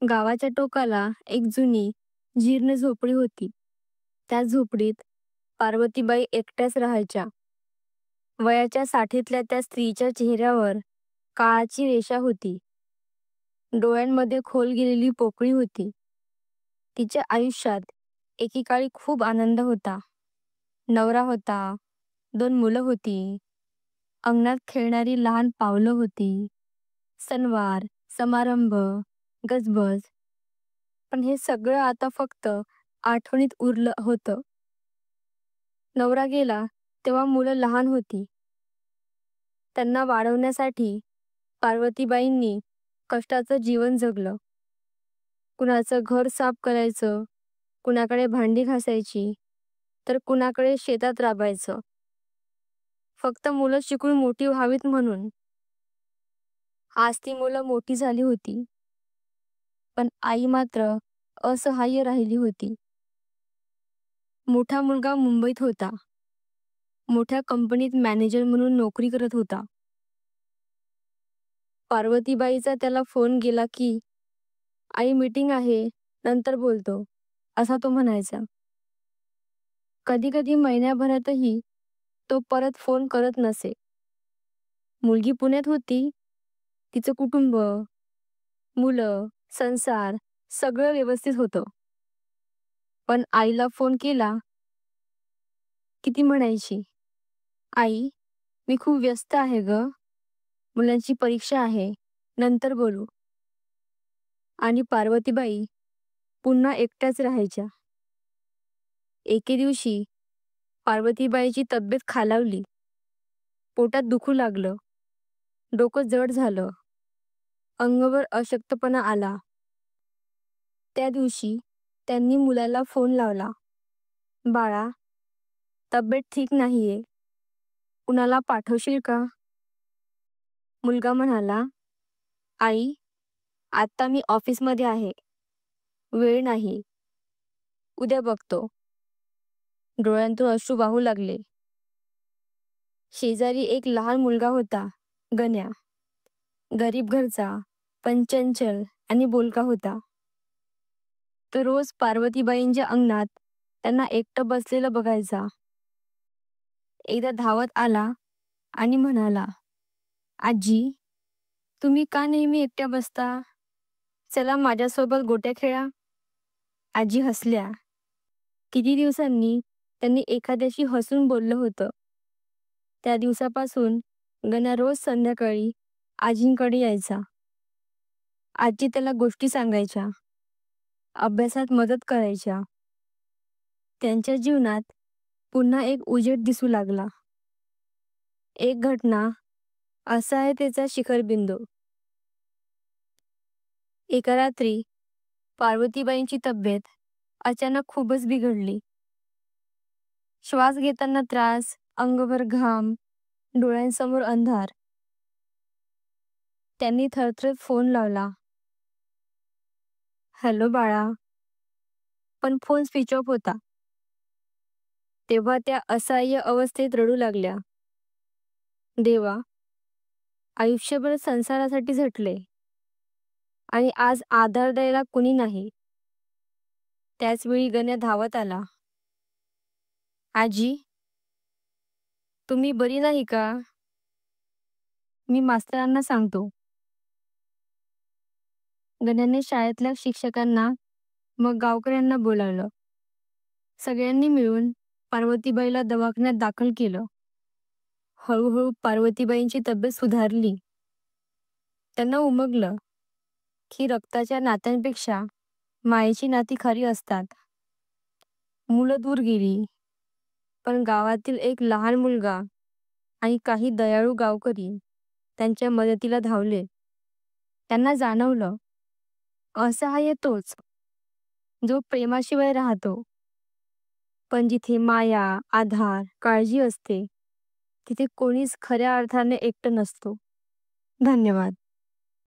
गावाच्या टोकाला एक जुनी जीर्ण झोपडी होती. त्या झोपडीत पार्वतीबाई एकट्याच राहायच्या. वयाच्या साठीतल्या त्या स्त्रीच्या चेहऱ्यावर काळाची रेषा होती. डोळ्यांमध्ये खोल गेलेली पोकळी होती. तिच्या आयुष्यात एकेकाळी खूप आनंद होता. नवरा होता, 2 मुलं होती, अंगणात खेळणारी लहान पावलं होती, सणवार, समारंभ, गजबज. पण हे सगळं आता फक्त आठवणीत उरलं होतं. नवरा गेला तेव्हा मुलं लहान होती. त्यांना वाढवण्यासाठी पार्वतीबाईंनी कष्टाचं जीवन जगलं. कुणाचं घर साफ करायचं, कुणाकडे भांडी घासायची, तर कुणाकडे शेतात राबायचं. फक्त मुलं शिकून मोठी व्हावीत म्हणून. आज ती मुलं मोठी झाली होती, पण आई मात्र असहाय्य राहिली होती. मोठा मुलगा मुंबईत होता. मोठ्या कंपनीत मॅनेजर म्हणून नोकरी करत होता. पार्वतीबाईचा त्याला फोन गेला की, "आई मीटिंग आहे, नंतर बोलतो," असा तो म्हणायचा. कधी कधी महिन्याभरातही तो परत फोन करत नसे. मुलगी पुण्यात होती. तिचं कुटुंब, मुलं, संसार सगळं व्यवस्थित होतं. पण आईला फोन केला की ती म्हणायची, "आई, मी खूप व्यस्त आहे ग. मुलांची परीक्षा आहे, नंतर बोलू." आणि पार्वतीबाई पुन्हा एकट्याच राहायच्या. एके दिवशी पार्वतीबाईची तब्येत खालावली. पोटात दुखू लागलं. डोकं जड झालं. अंगावर अशक्तपणा आला. त्या दिवशी त्यांनी मुलाला फोन लावला. "बाळा, तब्येत ठीक नाहीये. कुणाला पाठवशील का?" मुलगा म्हणाला, "आई, आत्ता मी ऑफिसमध्ये आहे. वेळ नाही. उद्या बघतो." डोळ्यांतून अश्रू वाहू लागले. शेजारी एक लहान मुलगा होता, गण्या. गरीब घरचा, पण चंचल आणि बोलका होता. तो रोज पार्वतीबाईंच्या अंगणात त्यांना एकटं बसलेलं बघायचा. एकदा धावत आला आणि म्हणाला, "आजी, तुम्ही का नेहमी एकट्या बसता? चला माझ्यासोबत गोट्या खेळा." आजी हसल्या. किती दिवसांनी त्यांनी एखाद्याशी हसून बोललं होतं. त्या दिवसापासून गण्या रोज संध्याकाळी आजींकडे यायचा. आजी त्याला गोष्टी सांगायच्या, अभ्यासात मदत करायच्या. त्यांच्या जीवनात पुन्हा एक उजेड दिसू लागला. एक घटना असा आहे त्याचा शिखरबिंदू. एका रात्री पार्वतीबाईंची तब्येत अचानक खूपच बिघडली. श्वास घेताना त्रास, अंगभर घाम, डोळ्यांसमोर अंधार. त्यांनी थरथरत फोन लावला. "हॅलो बाळा." पण फोन स्विच ऑफ होता. तेव्हा त्या असहाय्य अवस्थेत रडू लागल्या. "देवा, आयुष्यभर संसारासाठी झटले आणि आज आधार द्यायला कुणी नाही." त्याचवेळी गण्या धावत आला. "आजी, तुम्ही बरी नाही का? मी मास्तरांना सांगतो." गण्याने शाळेतल्या शिक्षकांना, मग गावकऱ्यांना बोलावलं. सगळ्यांनी मिळून पार्वतीबाईला दवाखान्यात दाखल केलं. हळूहळू पार्वतीबाईंची तब्येत सुधारली. त्यांना उमगलं की रक्ताच्या नात्यांपेक्षा मायेची नाती खरी असतात. मुलं दूर गेली, पण गावातील एक लहान मुलगा आणि काही दयाळू गावकरी त्यांच्या मदतीला धावले. त्यांना जाणवलं, असहाय्य तोच जो प्रेमाशिवाय राहतो. पण जिथे माया, आधार, काळजी असते, तिथे कोणीच खऱ्या अर्थाने एकटं नसतो. धन्यवाद.